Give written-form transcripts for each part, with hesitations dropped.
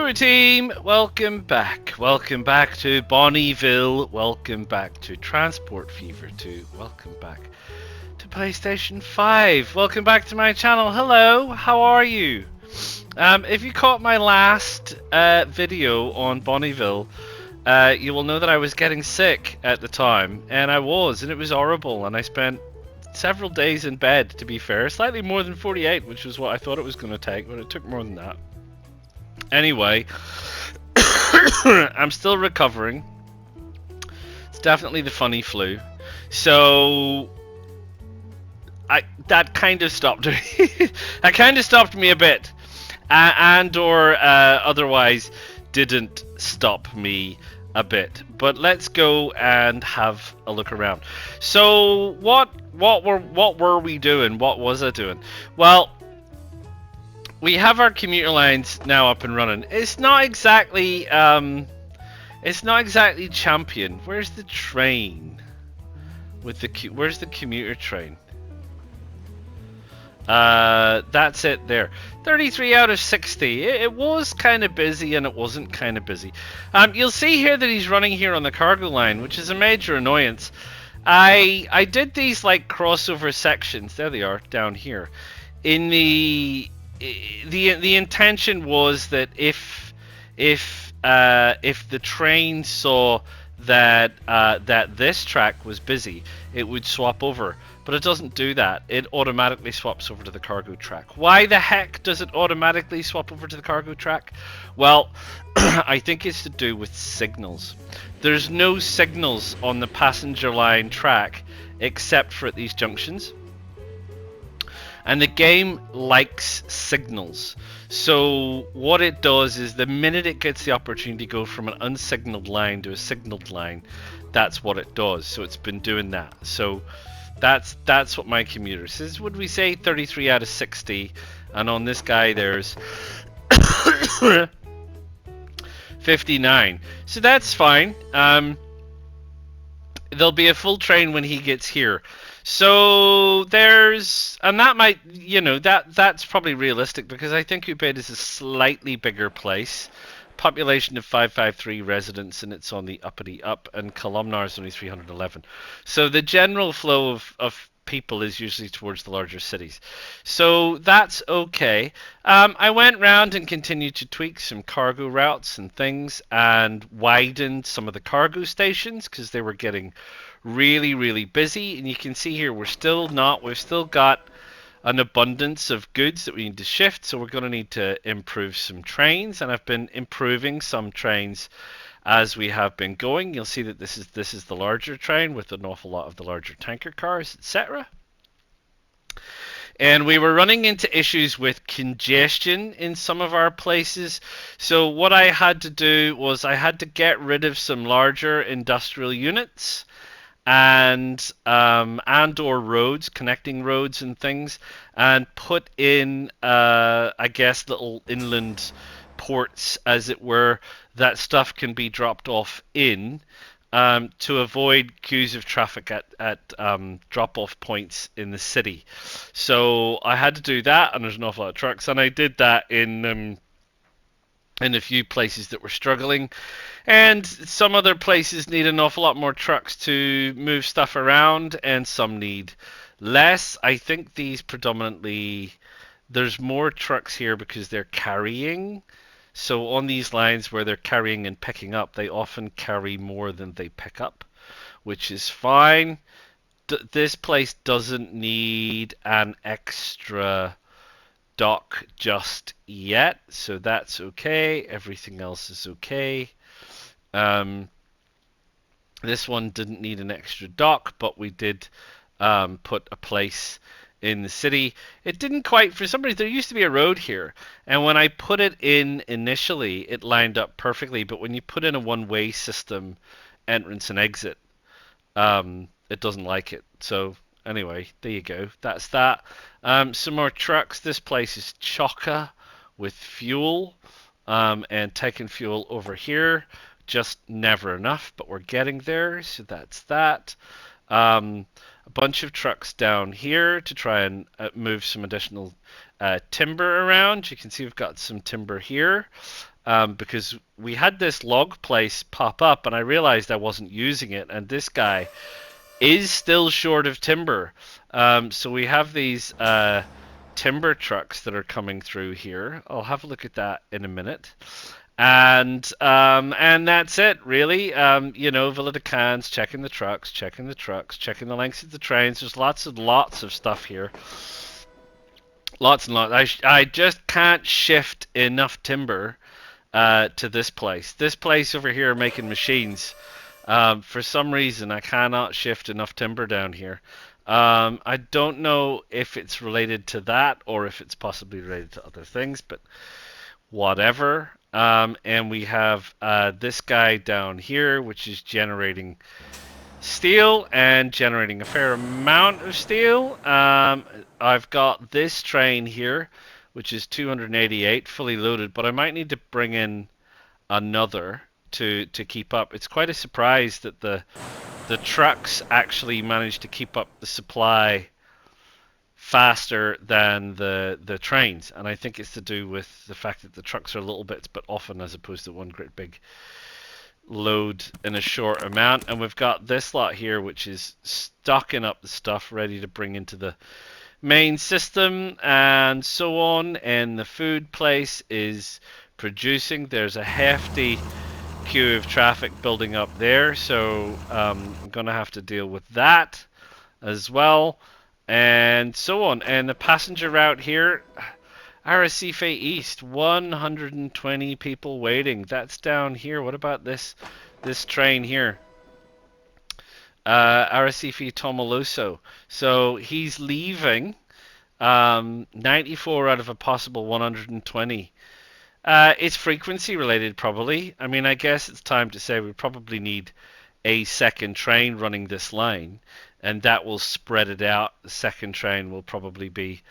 Ora Team, welcome back. Welcome back to Bonneyville. Welcome back to Transport Fever 2. Welcome back to PlayStation 5. Welcome back to my channel. Hello, how are you? If you caught my last video on Bonneyville, you will know that I was getting sick at the time, and I was, and it was horrible, and I spent several days in bed, to be fair. Slightly more than 48, which was what I thought it was going to take, but it took more than that. Anyway, I'm still recovering. It's definitely the funny flu. So that kind of stopped me. That kind of stopped me a bit, or otherwise didn't stop me a bit. But let's go and have a look around. So what were we doing? What was I doing? Well, we have our commuter lines now up and running. It's not exactly champion. Where's the train? Where's the commuter train? That's it there. 33 out of 60. It was kind of busy and it wasn't kind of busy. You'll see here that he's running here on the cargo line, which is a major annoyance. I did these like crossover sections. There they are down here. In the intention was that if the train saw that this track was busy, it would swap over. But it doesn't do that. It automatically swaps over to the cargo track. Why the heck does it automatically swap over to the cargo track? Well, I think it's to do with signals. There's no signals on the passenger line track except for at these junctions. And the game likes signals. So what it does is the minute it gets the opportunity to go from an unsignaled line to a signaled line, that's what it does. So it's been doing that. So that's what my commuter says. Would we say 33 out of 60? And on this guy there's 59. So that's fine. There'll be a full train when he gets here. So and that might, that's probably realistic because I think Ubaid is a slightly bigger place. Population of 553 residents, and it's on the uppity up, and Columnar is only 311. So the general flow of people is usually towards the larger cities. So that's okay. I went round and continued to tweak some cargo routes and things and widened some of the cargo stations because they were getting really busy. And you can see here we've still got an abundance of goods that we need to shift, so we're going to need to improve some trains, and I've been improving some trains as we have been going. You'll see that this is the larger train with an awful lot of the larger tanker cars, etc. And we were running into issues with congestion in some of our places. So what I had to do was I had to get rid of some larger industrial units and or roads, connecting roads and things, and put in I guess little inland ports, as it were, that stuff can be dropped off in to avoid queues of traffic at drop-off points in the city. So I had to do that, and there's an awful lot of trucks, and I did that in a few places that were struggling, and some other places need an awful lot more trucks to move stuff around, and some need less. I think these predominantly, there's more trucks here because they're carrying. So on these lines where they're carrying and picking up, they often carry more than they pick up, which is fine. This place doesn't need an extra dock just yet, so that's okay. Everything else is okay. This one didn't need an extra dock, but we did put a place in the city. It didn't quite, for some reason, there used to be a road here, and when I put it in initially, it lined up perfectly, but when you put in a one-way system, entrance and exit, it doesn't like it. So anyway, there you go. That's that. Some more trucks. This place is chocker with fuel, and taking fuel over here. Just never enough, but we're getting there. So that's that. A bunch of trucks down here to try and move some additional timber around. You can see we've got some timber here. because we had this log place pop up, and I realized I wasn't using it, and this guy is still short of timber. So we have these timber trucks that are coming through here. I'll have a look at that in a minute. And that's it really. Villa de Cans, checking the trucks, checking the lengths of the trains. There's lots of stuff here. Lots and lots. I just can't shift enough timber to this place. This place over here making machines. For some reason, I cannot shift enough timber down here. I don't know if it's related to that or if it's possibly related to other things, but whatever. And we have this guy down here, which is generating steel and generating a fair amount of steel. I've got this train here, which is 288, fully loaded, but I might need to bring in another to keep up. It's quite a surprise that the trucks actually managed to keep up the supply faster than the trains, and I think it's to do with the fact that the trucks are little bits but often as opposed to one great big load in a short amount. And we've got this lot here which is stocking up the stuff ready to bring into the main system and so on, and the food place is producing. There's a hefty queue of traffic building up there, so I'm gonna have to deal with that as well, and so on. And the passenger route here, Arrecife East, 120 people waiting. That's down here. What about this train here? Arrecife Tomaloso. So he's leaving 94 out of a possible 120. It's frequency related, probably. I mean, I guess it's time to say we probably need a second train running this line, and that will spread it out. The second train will probably be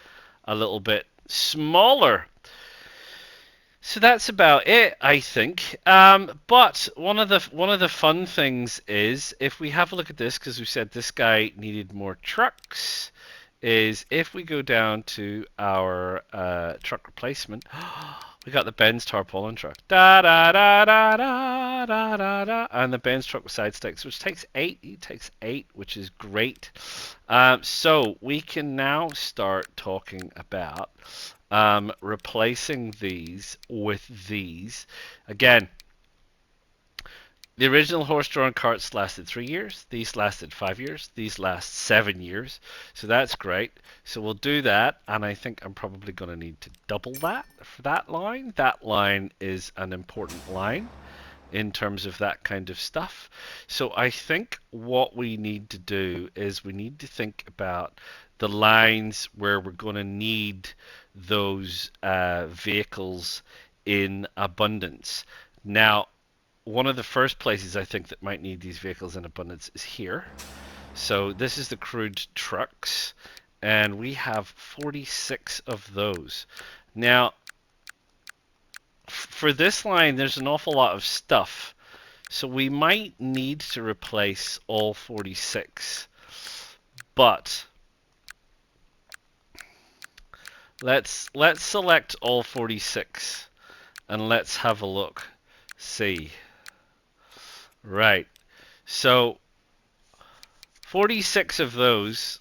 a little bit smaller. So that's about it, I think. But one of the fun things is if we have a look at this, because we said this guy needed more trucks, is if we go down to our truck replacement, we got the Benz tarpaulin truck, da da da da da da da da, and the Benz truck with side sticks, which takes 8. It takes 8, which is great. So we can now start talking about replacing these with these. Again, the original horse-drawn carts lasted 3 years. These lasted 5 years. These last 7 years. So that's great. So we'll do that, and I think I'm probably going to need to double that for that line. That line is an important line in terms of that kind of stuff. So I think what we need to do is we need to think about the lines where we're going to need those vehicles in abundance. Now, one of the first places I think that might need these vehicles in abundance is here. So this is the crude trucks, and we have 46 of those. Now, for this line, there's an awful lot of stuff, so we might need to replace all 46. But let's select all 46 and let's have a look. See. Right. So 46 of those,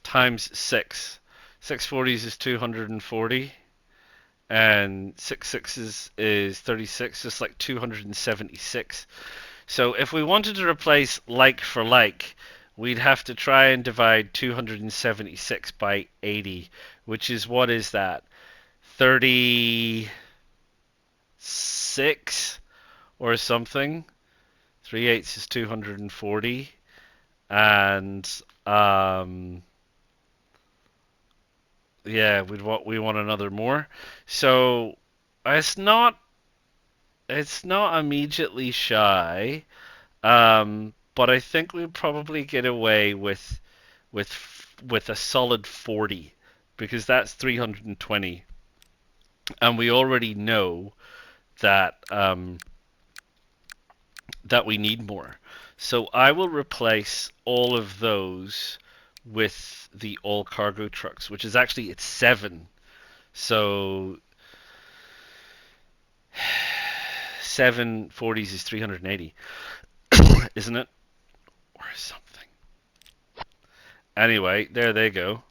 times 6. 640s is 240. And 6 sixes is 36, just like 276. So if we wanted to replace like for like, we'd have to try and divide 276 by 80, which is, what is that? 36 or something. 3/8 is 240, and yeah, we want another more. So it's not immediately shy, but I think we'd probably get away with a solid 40, because that's 320, and we already know that that we need more. So I will replace all of those with the all cargo trucks, which is actually, it's 7. So 740s is 380, isn't it? Or something. Anyway, there they go.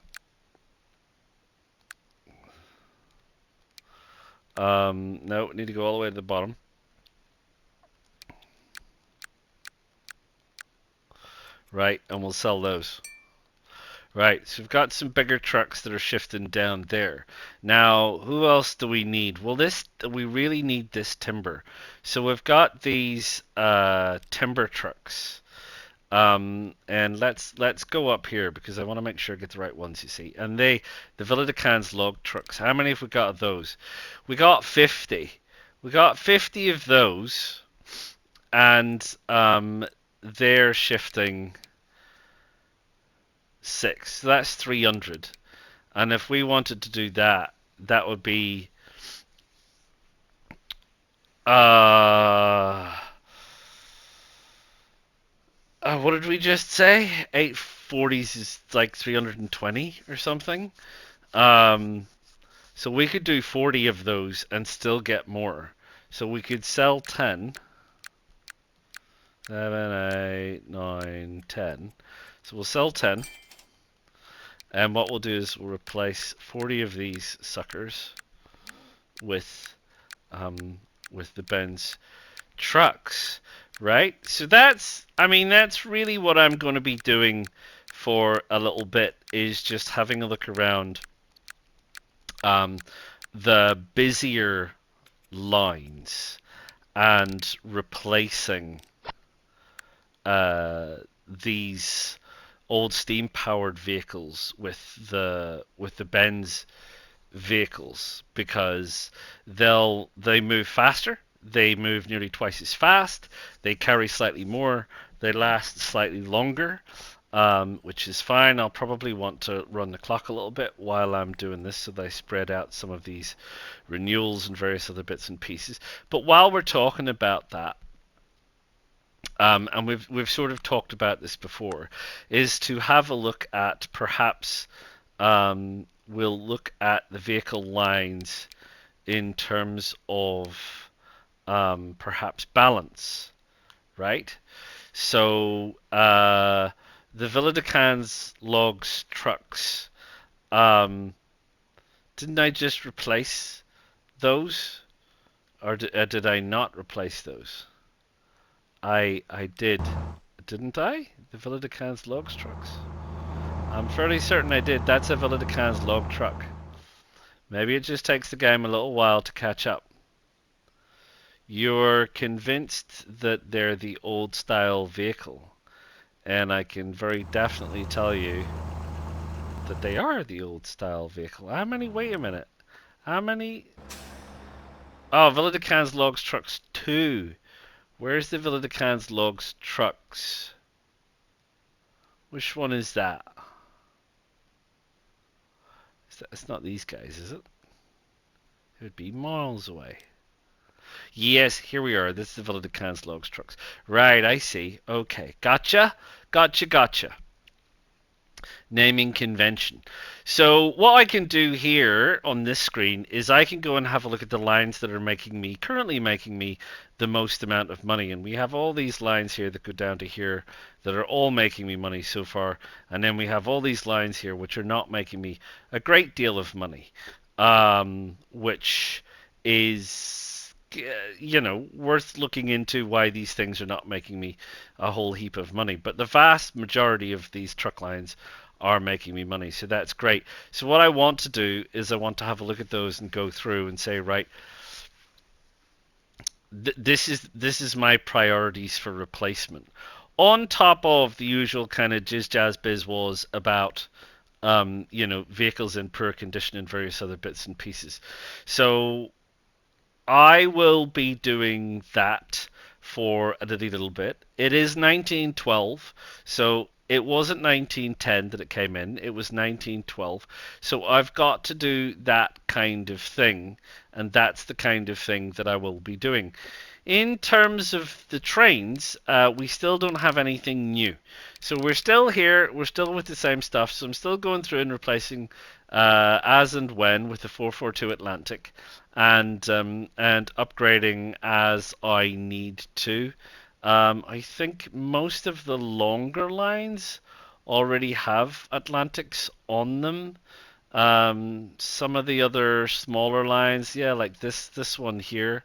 No, need to go all the way to the bottom. Right, and we'll sell those. Right, so we've got some bigger trucks that are shifting down there. Now, who else do we need? Well, we really need this timber. So we've got these timber trucks. And let's go up here because I want to make sure I get the right ones, you see. And the Villa de Cannes log trucks. How many have we got of those? We got 50. We got 50 of those, and they're shifting 6. So that's 300. And if we wanted to do that, that would be what did we just say? 840s is like 320 or something. Um, so we could do 40 of those and still get more. So we could sell 10. 7, 8, 9, 10. So we'll sell 10. And what we'll do is we'll replace 40 of these suckers with the Benz trucks, right? So that's really what I'm going to be doing for a little bit, is just having a look around the busier lines and replacing these old steam powered vehicles with the Benz vehicles, because they move faster, they move nearly twice as fast, they carry slightly more, they last slightly longer, which is fine. I'll probably want to run the clock a little bit while I'm doing this so that I spread out some of these renewals and various other bits and pieces. But while we're talking about that, and we've sort of talked about this before, is to have a look at perhaps we'll look at the vehicle lines in terms of perhaps balance, right? So the Villa de Cannes logs trucks, didn't I just replace those, or did I not replace those? I did, didn't I? The Villa de Cannes logs trucks. I'm fairly certain I did. That's a Villa de Cannes log truck. Maybe it just takes the game a little while to catch up. You're convinced that they're the old style vehicle, and I can very definitely tell you that they are the old style vehicle. How many? Wait a minute. How many? Oh, Villa de Cannes logs trucks 2. Where's the Villa de Cannes logs trucks? Which one is that? It's not these guys, is it? It would be miles away. Yes, here we are. This is the Villa de Cannes logs trucks. Right, I see. Okay, gotcha. Naming convention. So what I can do here on this screen is I can go and have a look at the lines that are currently making me the most amount of money. And we have all these lines here that go down to here that are all making me money so far. And then we have all these lines here which are not making me a great deal of money, which is worth looking into why these things are not making me a whole heap of money. But the vast majority of these truck lines are making me money, so that's great. So what I want to do is I want to have a look at those and go through and say, right, this is my priorities for replacement, on top of the usual kind of jizz jazz biz was about vehicles in poor condition and various other bits and pieces. So I will be doing that for a little bit. It is 1912, so it wasn't 1910 that it came in, it was 1912. So I've got to do that kind of thing, and that's the kind of thing that I will be doing. in terms of the trains, we still don't have anything new. So we're still here, we're still with the same stuff. So I'm still going through and replacing as and when with the 442 Atlantic, and upgrading as I need to. I think most of the longer lines already have Atlantics on them. Some of the other smaller lines, yeah, like this one here.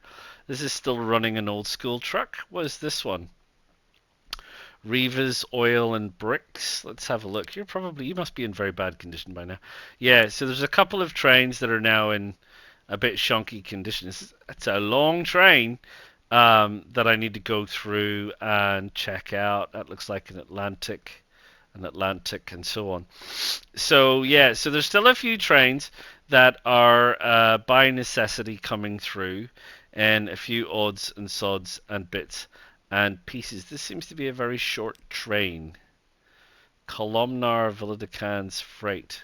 This is still running an old school truck. What is this one? Reva's Oil and Bricks. Let's have a look. You must be in very bad condition by now. Yeah, so there's a couple of trains that are now in a bit shonky condition. It's a long train that I need to go through and check out. That looks like an Atlantic, and so on. So yeah, so there's still a few trains that are by necessity coming through, and a few odds and sods and bits and pieces. This seems to be a very short train. Columnar Villadecans Freight.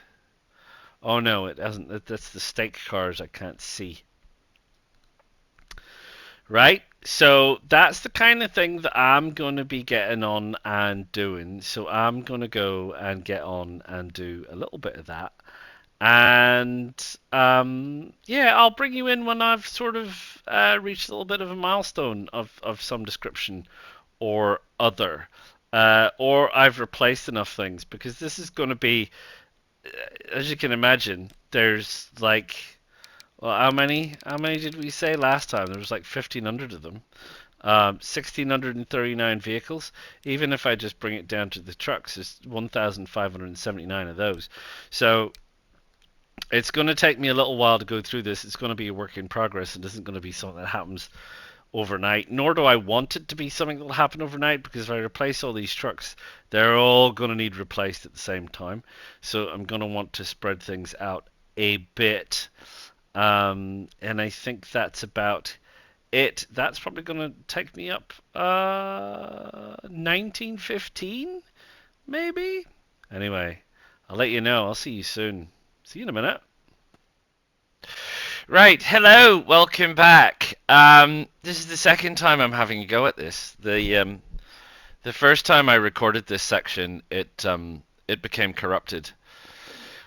Oh no, it hasn't. That's the stake cars I can't see. Right? So that's the kind of thing that I'm going to be getting on and doing. So I'm going to go and get on and do a little bit of that. And yeah, I'll bring you in when I've sort of reached a little bit of a milestone of some description or other. Or I've replaced enough things, because this is going to be, as you can imagine, there's like, well, how many? How many did we say last time? There was like 1,500 of them. 1,639 vehicles. Even if I just bring it down to the trucks, there's 1,579 of those. So it's going to take me a little while to go through this. It's going to be a work in progress, and isn't going to be something that happens overnight. Nor do I want it to be something that will happen overnight, because if I replace all these trucks, they're all going to need replaced at the same time. So I'm going to want to spread things out a bit. And I think that's about it. That's probably going to take me up 1915, maybe? Anyway, I'll let you know. I'll see you soon. See you in a minute. Right, hello, welcome back. This is the second time I'm having a go at this. The first time I recorded this section, it became corrupted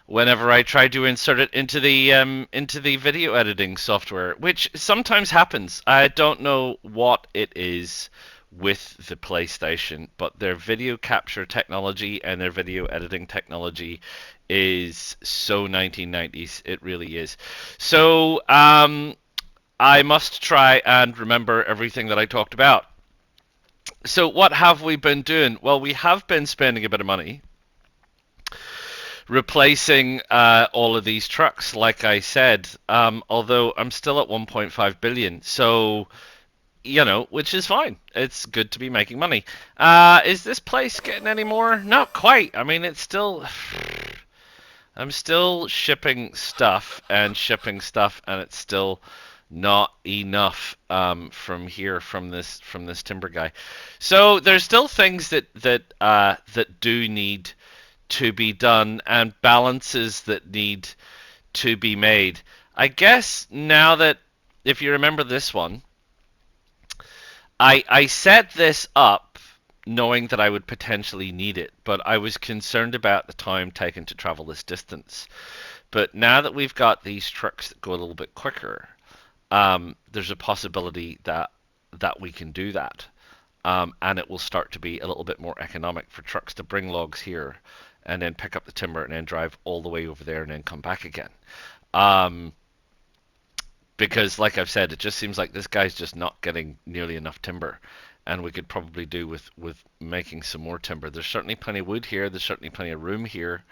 whenever I tried to insert it into the video editing software, which sometimes happens. I don't know what it is with the PlayStation, but their video capture technology and their video editing technology is so 1990s. It really is. So I must try and remember everything that I talked about. So what have we been doing? Well, we have been spending a bit of money replacing all of these trucks, like I said, although I'm still at 1.5 billion. So, you know, which is fine. It's good to be making money. Is this place getting any more? Not quite. I mean, it's still... I'm still shipping stuff, and it's still not enough from here, from this timber guy. So there's still things that do need to be done, and balances that need to be made. I guess now that, if you remember this one, I set this up knowing that I would potentially need it, but I was concerned about the time taken to travel this distance. But now that we've got these trucks that go a little bit quicker, there's a possibility that we can do that. And it will start to be a little bit more economic for trucks to bring logs here and then pick up the timber and then drive all the way over there and then come back again. Because, like I've said, it just seems like this guy's just not getting nearly enough timber, and we could probably do with making some more timber. There's certainly plenty of wood here. There's certainly plenty of room here.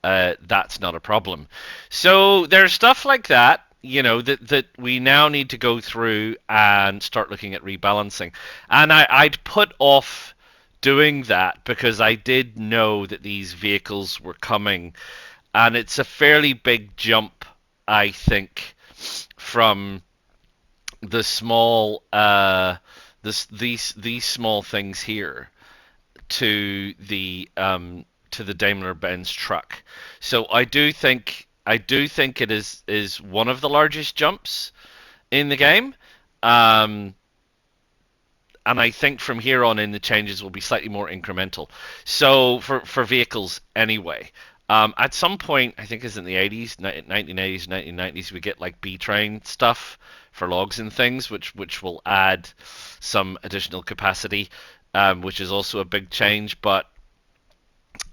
That's not a problem. So there's stuff like that, you know, that we now need to go through and start looking at rebalancing. And I'd put off doing that because I did know that these vehicles were coming, and it's a fairly big jump, I think, from the small these small things here to the Daimler-Benz truck. So I do think it is one of the largest jumps in the game. Um, and I think from here on in the changes will be slightly more incremental. So for vehicles anyway. At some point, I think it's in the 80s, 1980s, 1990s, we get like B train stuff for logs and things, which will add some additional capacity, which is also a big change. But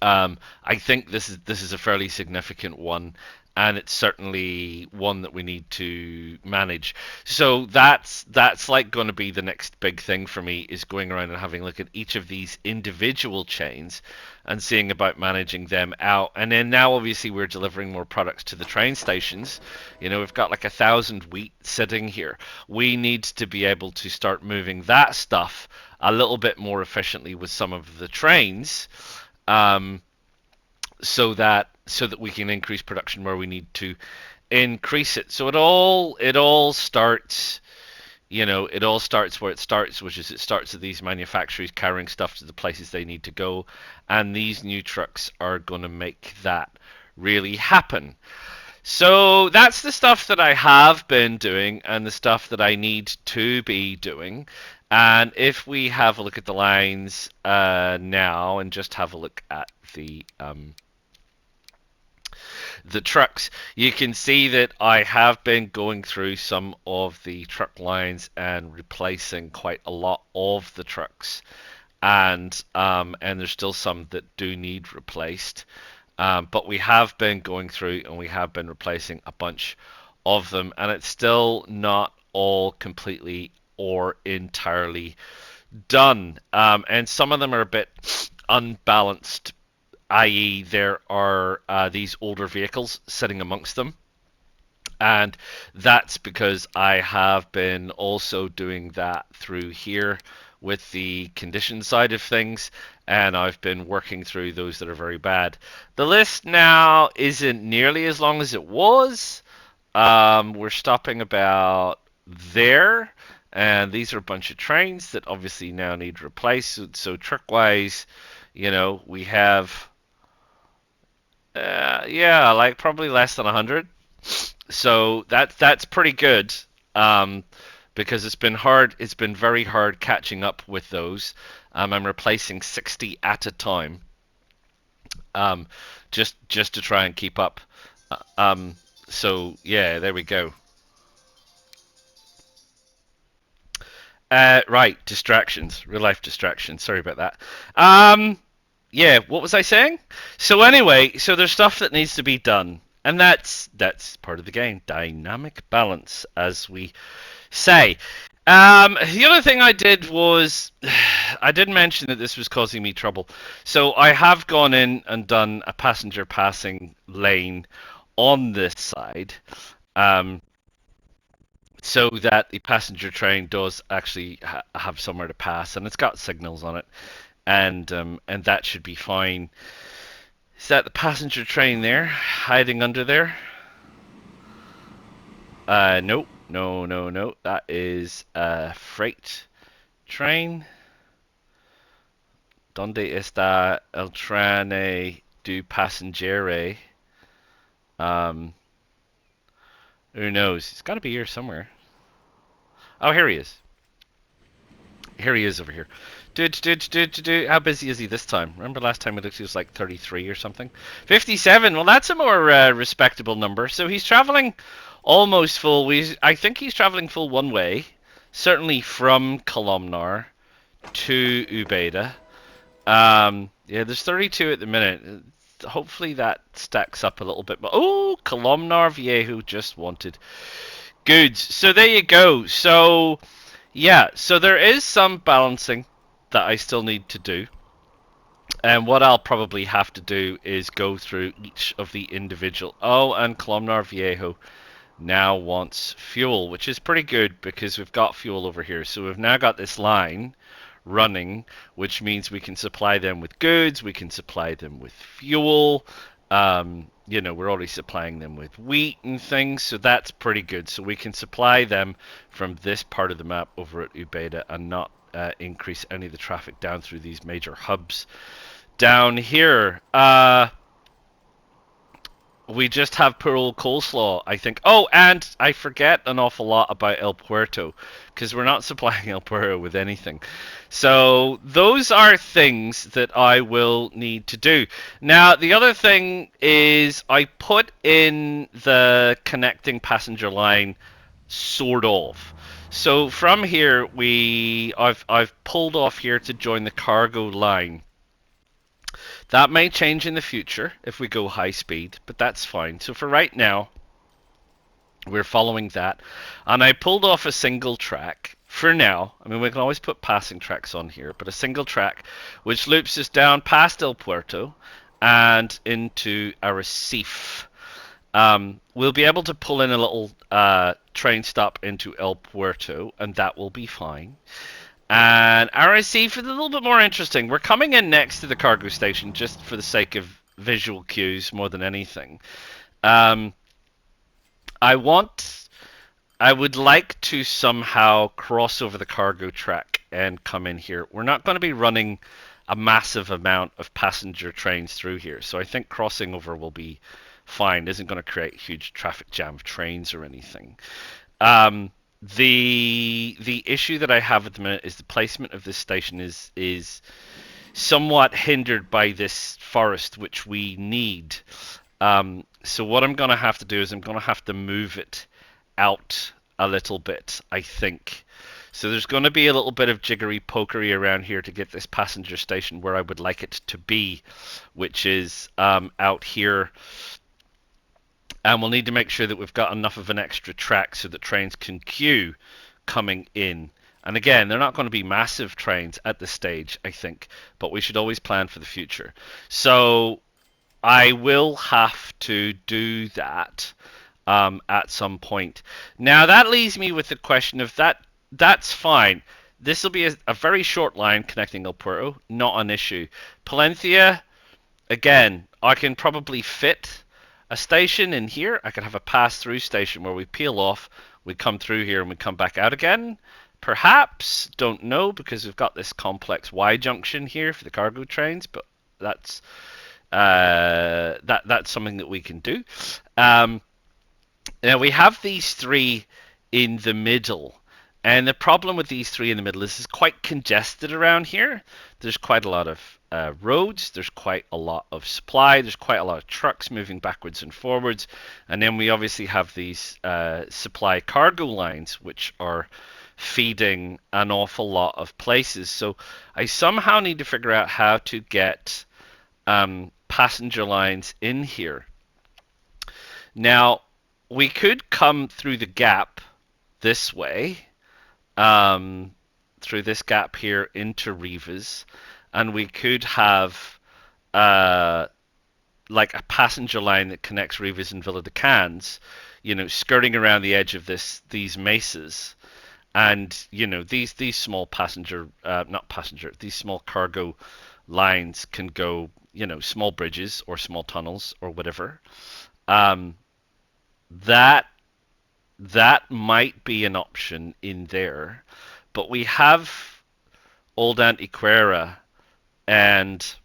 I think this is a fairly significant one, and it's certainly one that we need to manage. So that's like going to be the next big thing for me, is going around and having a look at each of these individual chains and seeing about managing them out. And then now obviously we're delivering more products to the train stations. You know, we've got like 1,000 wheat sitting here. We need to be able to start moving that stuff a little bit more efficiently with some of the trains, um, so that we can increase production where we need to increase it. So it all starts, it all starts where it starts, which is it starts with these manufacturers carrying stuff to the places they need to go, and these new trucks are going to make that really happen. So that's the stuff that I have been doing and the stuff that I need to be doing. And if we have a look at the lines now and just have a look at the trucks, you can see that I have been going through some of the truck lines and replacing quite a lot of the trucks, and there's still some that do need replaced. But we have been going through and we have been replacing a bunch of them, and it's still not all completely or entirely done. And some of them are a bit unbalanced, i.e., there are these older vehicles sitting amongst them. And that's because I have been also doing that through here with the condition side of things, and I've been working through those that are very bad. The list now isn't nearly as long as it was. We're stopping about there, and these are a bunch of trains that obviously now need replaced. So truck-wise, we have, yeah, like probably less than 100. So that's pretty good, um, because it's been hard. It's been very hard catching up with those. I'm replacing 60 at a time, um, just to try and keep up. Uh, Um, so yeah, there we go. Right, distractions, real life distractions. Sorry about that. Yeah, what was I saying? So anyway, so there's stuff that needs to be done, and that's part of the game. Dynamic balance, as we say. The other thing I did was I did mention that this was causing me trouble. So I have gone in and done a passenger passing lane on this side, um, so that the passenger train does actually have somewhere to pass, and it's got signals on it, and that should be fine. Is that the passenger train there, hiding under there? Nope. No, no, no. That is a freight train. ¿Dónde está el tren du passenger? Um, who knows? It's got to be here somewhere. Oh, here he is. Here he is over here. How busy is he this time? Remember last time he was like 33 or something? 57. Well, that's a more respectable number. So he's traveling almost full. I think he's traveling full one way. Certainly from Columnar to Ubeda. Yeah, there's 32 at the minute. Hopefully that stacks up a little bit. But oh, Columnar Viejo just wanted goods. So there you go. So yeah, so there is some balancing that I still need to do. And what I'll probably have to do is go through each of the individual. Oh, and Columnar Viejo now wants fuel, which is pretty good because we've got fuel over here. So we've now got this line running, which means we can supply them with goods, we can supply them with fuel. We're already supplying them with wheat and things, so that's pretty good. So we can supply them from this part of the map over at Ubeda and not increase any of the traffic down through these major hubs down here. we just have poor old coleslaw, I think. Oh, and I forget an awful lot about El Puerto because we're not supplying El Puerto with anything. So those are things that I will need to do. Now, the other thing is I put in the connecting passenger line sort of. So from here I've pulled off here to join the cargo line. That may change in the future if we go high speed, but that's fine. So for right now, we're following that. And I pulled off a single track for now. I mean, we can always put passing tracks on here, but a single track which loops us down past El Puerto and into Arrecife. We'll be able to pull in a little train stop into El Puerto, and that will be fine. And Arrecife is a little bit more interesting. We're coming in next to the cargo station just for the sake of visual cues more than anything. Um, I want, I would like to somehow cross over the cargo track and come in here. We're not going to be running a massive amount of passenger trains through here, so I think crossing over will be fine. It isn't going to create a huge traffic jam of trains or anything. Um, the issue that I have at the minute is the placement of this station is somewhat hindered by this forest, which we need. So what I'm going to have to do is I'm going to have to move it out a little bit, I think. So there's going to be a little bit of jiggery pokery around here to get this passenger station where I would like it to be, which is out here. And we'll need to make sure that we've got enough of an extra track so that trains can queue coming in. And again, they're not going to be massive trains at this stage, I think, but we should always plan for the future. So I will have to do that at some point. Now that leaves me with the question of that. That's fine. This will be a very short line connecting El Puerto, not an issue. Palencia, again, I can probably fit a station in here. I could have a pass-through station where we peel off, we come through here, and we come back out again. Perhaps, don't know, because we've got this complex Y junction here for the cargo trains, but that's that's something that we can do. Now we have these three in the middle. And the problem with these three in the middle is it's quite congested around here. There's quite a lot of roads, there's quite a lot of supply, there's quite a lot of trucks moving backwards and forwards. And then we obviously have these supply cargo lines, which are feeding an awful lot of places. So I somehow need to figure out how to get passenger lines in here. Now, we could come through the gap this way, through this gap here into Rivas, and we could have like a passenger line that connects Rivas and Villa de Cans, you know, skirting around the edge of these mesas. And you know, these small these small cargo lines can go, you know, small bridges or small tunnels or whatever. That might be an option in there, but we have Old Antiquera, and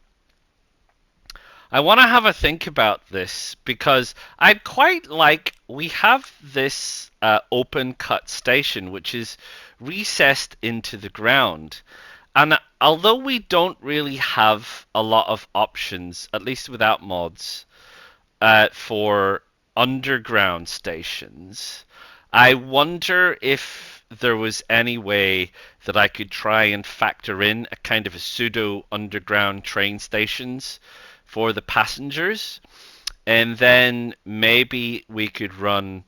I want to have a think about this because I'd quite like, we have this open cut station which is recessed into the ground, and although we don't really have a lot of options, at least without mods, for underground stations, I wonder if there was any way that I could try and factor in a kind of a pseudo underground train stations for the passengers, and then maybe we could run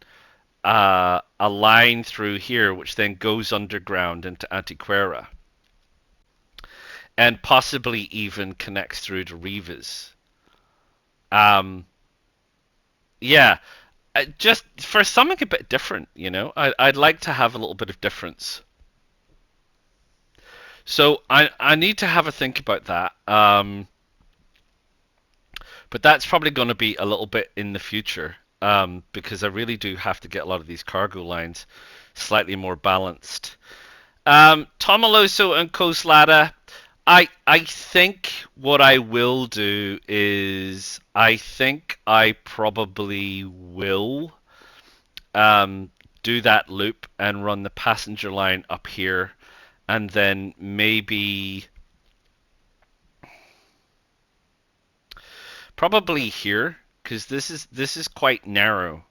a line through here which then goes underground into Antiquera and possibly even connects through to Rivas. Yeah, just for something a bit different, you know. I'd like to have a little bit of difference. So I need to have a think about that. But that's probably going to be a little bit in the future, because I really do have to get a lot of these cargo lines slightly more balanced. Tom Aloso and Coslada, I think what I will do is I think I probably will um, do that loop and run the passenger line up here, and then maybe probably here because this is quite narrow.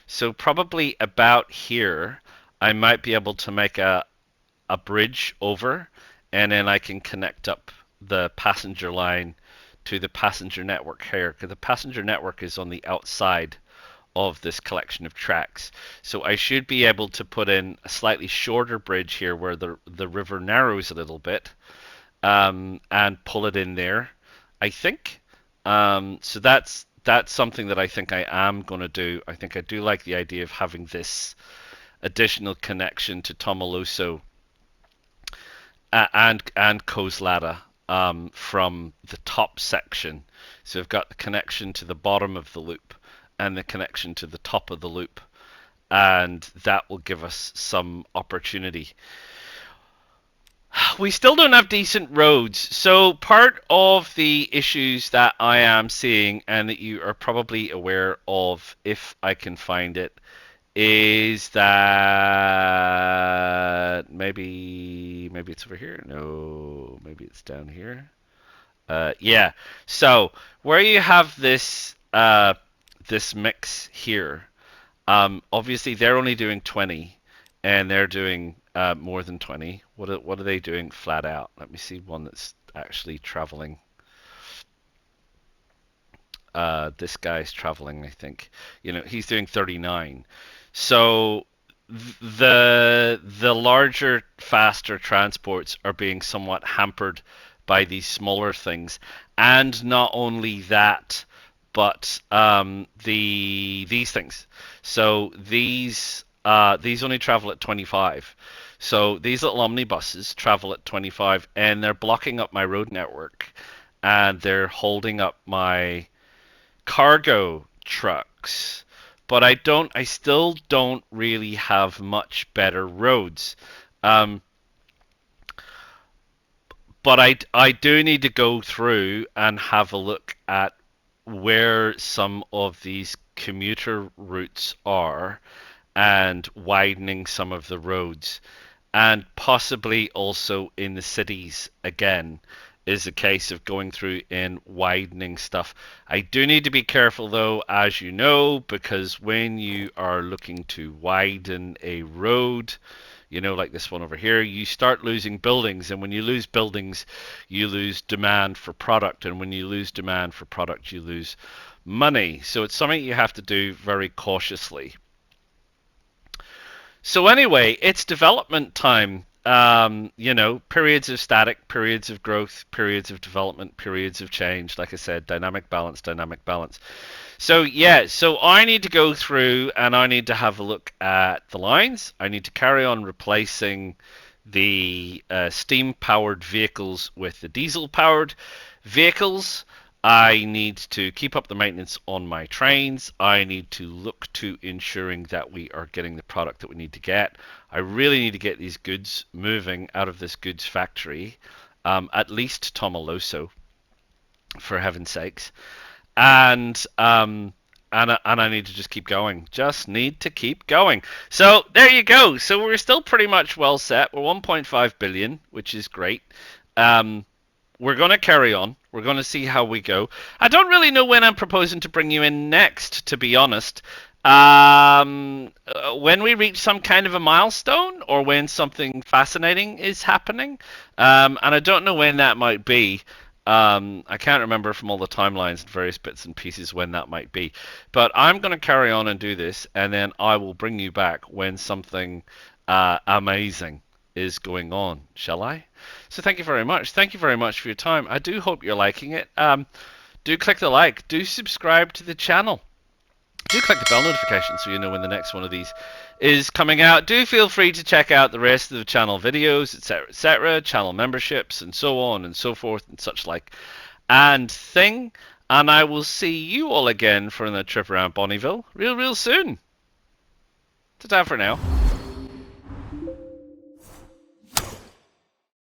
So probably about here, I might be able to make a bridge over, and then I can connect up the passenger line to the passenger network here, because the passenger network is on the outside of this collection of tracks. So I should be able to put in a slightly shorter bridge here where the river narrows a little bit, and pull it in there, I think. So that's something that I think I am going to do. I think I do like the idea of having this additional connection to Tomaloso and Coslada from the top section. So we've got the connection to the bottom of the loop and the connection to the top of the loop, and that will give us some opportunity. We still don't have decent roads. So part of the issues that I am seeing, and that you are probably aware of if I can find it, is that maybe it's over here. No, maybe it's down here. Yeah. So where you have this mix here, obviously they're only doing 20, and they're doing more than 20. What are they doing flat out? Let me see one that's actually traveling. This guy's traveling, I think. He's doing 39. So the larger, faster transports are being somewhat hampered by these smaller things, and not only that, but these things. So these only travel at 25. So these little omnibuses travel at 25, and they're blocking up my road network, and they're holding up my cargo trucks. But I still don't really have much better roads. Um, but I do need to go through and have a look at where some of these commuter routes are, and widening some of the roads, and possibly also in the cities again is a case of going through and widening stuff. I do need to be careful though, as you know, because when you are looking to widen a road, like this one over here, you start losing buildings, and when you lose buildings, you lose demand for product, and when you lose demand for product, you lose money. So it's something you have to do very cautiously. So anyway, it's development time. Periods of static, periods of growth, periods of development, periods of change. Like I said, dynamic balance, dynamic balance. So yeah, so I need to go through and I need to have a look at the lines. I need to carry on replacing the steam-powered vehicles with the diesel-powered vehicles. I need to keep up the maintenance on my trains. I need to look to ensuring that we are getting the product that we need to get. I really need to get these goods moving out of this goods factory, at least Tomaloso, for heaven's sakes. And I need to just keep going. Just need to keep going. So there you go. So we're still pretty much well set. We're 1.5 billion, which is great. We're going to carry on. We're going to see how we go. I don't really know when I'm proposing to bring you in next, to be honest. When we reach some kind of a milestone, or when something fascinating is happening. And I don't know when that might be. I can't remember from all the timelines and various bits and pieces when that might be. But I'm going to carry on and do this, and then I will bring you back when something amazing is going on, shall I? So thank you very much. Thank you very much for your time. I do hope you're liking it. Do click the like. Do subscribe to the channel. Do click the bell notification so you know when the next one of these is coming out. Do feel free to check out the rest of the channel videos, etc., channel memberships, and so on and so forth and such like and thing. And I will see you all again for another trip around Bonneyville real soon. Ta-ta for now.